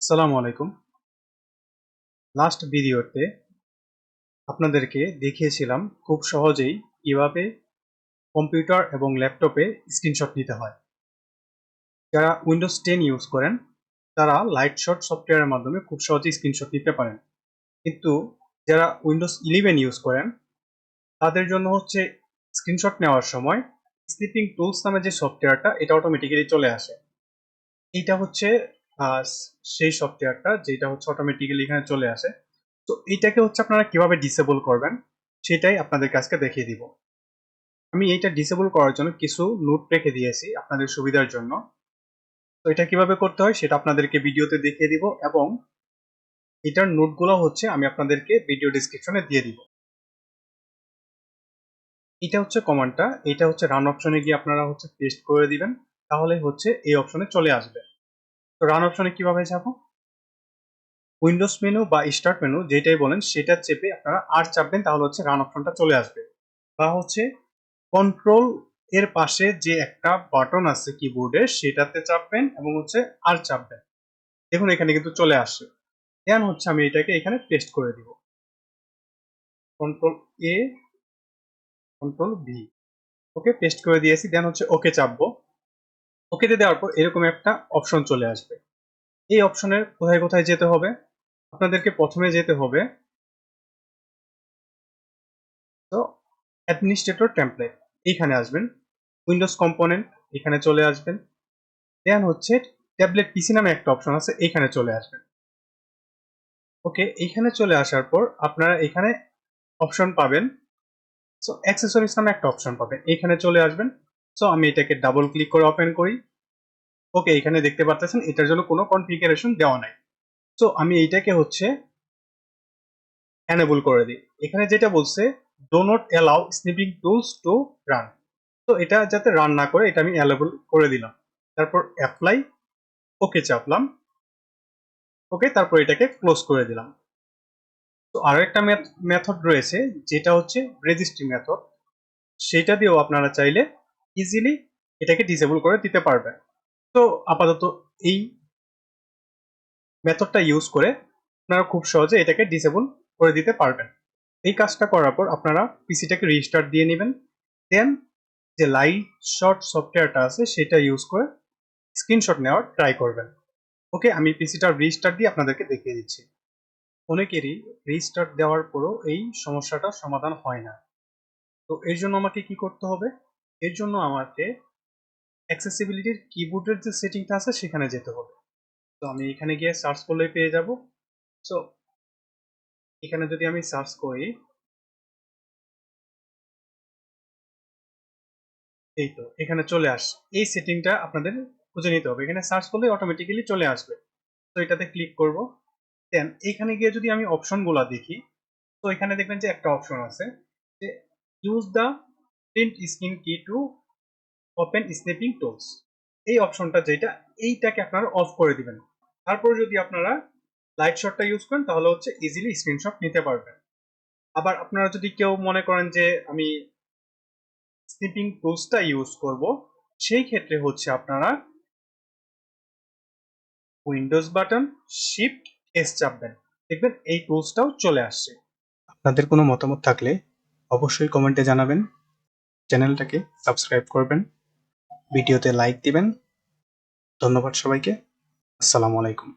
আসসালামু আলাইকুম। লাস্ট ভিডিওতে আপনাদেরকে দেখিয়েছিলাম খুব সহজেই কিভাবে কম্পিউটার এবং ল্যাপটপে স্ক্রিনশট নিতে হয়। যারা উইন্ডোজ 10 ইউজ করেন তারা লাইটশট সফটওয়্যারের মাধ্যমে খুব সহজেই স্ক্রিনশট নিতে পারেন। কিন্তু যারা উইন্ডোজ 11 ইউজ করেন তাদের জন্য হচ্ছে স্ক্রিনশট নেওয়ার সময় স্নিপিং টুলস নামে যে সফটওয়্যারটা এটা অটোমেটিক্যালি চলে আসে। এইটা হচ্ছে সেই সফটওয়্যারটা যেটা হচ্ছে অটোমেটিক্যালি এখানে চলে আসে। তো এইটাকে হচ্ছে আপনারা কিভাবে ডিসেবল করবেন সেটাই আপনাদের কাছকে দেখিয়ে দিব। আমি এইটা ডিসেবল করার জন্য কিছু নোট রেখে দিয়েছি আপনাদের সুবিধার জন্য। তো এটা কিভাবে করতে হয় সেটা আপনাদেরকে ভিডিওতে দেখিয়ে দিব এবং এটার নোটগুলো হচ্ছে আমি আপনাদেরকে ভিডিও ডেসক্রিপশনে দিয়ে দিব। এটা হচ্ছে কমান্ডটা, এটা হচ্ছে রান অপশনে গিয়ে আপনারা হচ্ছে পেস্ট করে দিবেন, তাহলে হচ্ছে এই অপশনে চলে আসবে। তো রান অপশনে কিভাবে যাব? উইন্ডোজ মেনু বা স্টার্ট মেনু যেটাই বলেন সেটা চেপে আপনারা আর চাপবেন, তাহলে হচ্ছে রান অপশনটা চলে আসবে। বা হচ্ছে কন্ট্রোল এর পাশে যে একটা বাটন আছে কিবোর্ডে সেটাতে চাপবেন এবং হচ্ছে আর চাপবেন। দেখুন এখানে কিন্তু চলে আসছে। দেন হচ্ছে আমি এটাকে এখানে পেস্ট করে দিব। কন্ট্রোল এ, কন্ট্রোল ভি, ওকে পেস্ট করে দিয়েছি। দেন হচ্ছে ওকে চাপবো। ওকেতে দেওয়ার পর এরকম একটা অপশন চলে আসবে। এই অপশনের কোথায় কোথায় যেতে হবে? আপনাদেরকে প্রথমে যেতে হবে তো অ্যাডমিনিস্ট্রেটর টেমপ্লেট, এইখানে আসবেন। উইন্ডোজ কম্পোনেন্ট এখানে চলে আসবেন। দেন হচ্ছে ট্যাবলেট পিসি নামে একটা অপশন আছে, এখানে চলে আসবেন। ওকে, এইখানে চলে আসার পর আপনারা এখানে অপশন পাবেন। সো অ্যাক্সেসরিজ নামে একটা অপশন পাবেন, এখানে চলে আসবেন। সো আমি এটাকে ডাবল ক্লিক করে ওপেন করি। ওকে, এখানে দেখতে পাচ্ছেন এটার জন্য কোনো কনফিগারেশন দেওয়া নাই। সো আমি এইটাকে হচ্ছে এনেবল করে দিই। এখানে যেটা বলছে do not allow snipping tools to run, তো এটা যাতে রান না করে এটা আমি অ্যালাউবল করে দিলাম। তারপর অ্যাপ্লাই, ওকে চাপলাম। ওকে, তারপর এটাকে ক্লোজ করে দিলাম। তো আরো একটা মেথড রয়েছে যেটা হচ্ছে রেজিস্ট্রি মেথড, সেটা দিয়েও আপনারা চাইলে ইজিলি এটাকে ডিসেবল করে দিতে পারবেন। তো আপাতত এই মেথডটা ইউজ করে আপনারা খুব সহজে এটাকে ডিসেবল করে দিতে পারবেন। এই কাজটা করার পর আপনারা পিসিটাকে রিস্টার্ট দিয়ে নেবেন। দেন যে লাইট শট সফটওয়্যারটা আছে সেটা ইউজ করে স্ক্রিনশট নেওয়ার ট্রাই করবেন। ওকে, আমি পিসিটা রিস্টার্ট দিয়ে আপনাদেরকে দেখিয়ে দিচ্ছি। অনেকেরই রিস্টার্ট দেওয়ার পরও এই সমস্যাটা সমাধান হয় না। তো এর জন্য আমাকে কি করতে হবে? এর জন্য আমাকে অ্যাক্সেসিবিলিটির কিবোর্ডের যে সেটিংটা আছে সেখানে যেতে হবে। তো আমি এখানে গিয়ে সার্চ করলে পেয়ে যাব। সো এখানে যদি আমি সার্চ করি, এই তো এখানে চলে আসে। এই সেটিংটা আপনাদের খুঁজে নিতে হবে, এখানে সার্চ করলে অটোমেটিক্যালি চলে আসবে। তো এটাতে ক্লিক করব। দেন এখানে গিয়ে যদি আমি অপশনগুলো দেখি, তো এখানে দেখবেন যে একটা অপশন আছে যে ইউজ দ্য প্রিন্ট স্ক্রিন কি টু ওপেন স্ন্যাপিং টুলস। এই অপশনটা যেটা, এইটাকে আপনারা অফ করে দিবেন। তারপর যদি আপনারা লাইট শটটা ইউজ করেন তাহলে হচ্ছে ইজিলি স্ক্রিনশট নিতে পারবেন। আবার আপনারা যদি কেউ মনে করেন যে আমি স্নিপিং টুলসটা ইউজ করব, সেই ক্ষেত্রে হচ্ছে আপনারা উইন্ডোজ বাটন শিফট এস চাপবেন, দেখবেন এই টুলসটাও চলে আসছে। আপনাদের কোনো মতামত থাকলে অবশ্যই কমেন্টে জানাবেন। চ্যানেলটাকে সাবস্ক্রাইব করবেন, ভিডিওতে লাইক দিবেন। ধন্যবাদ সবাইকে। আসসালামু আলাইকুম।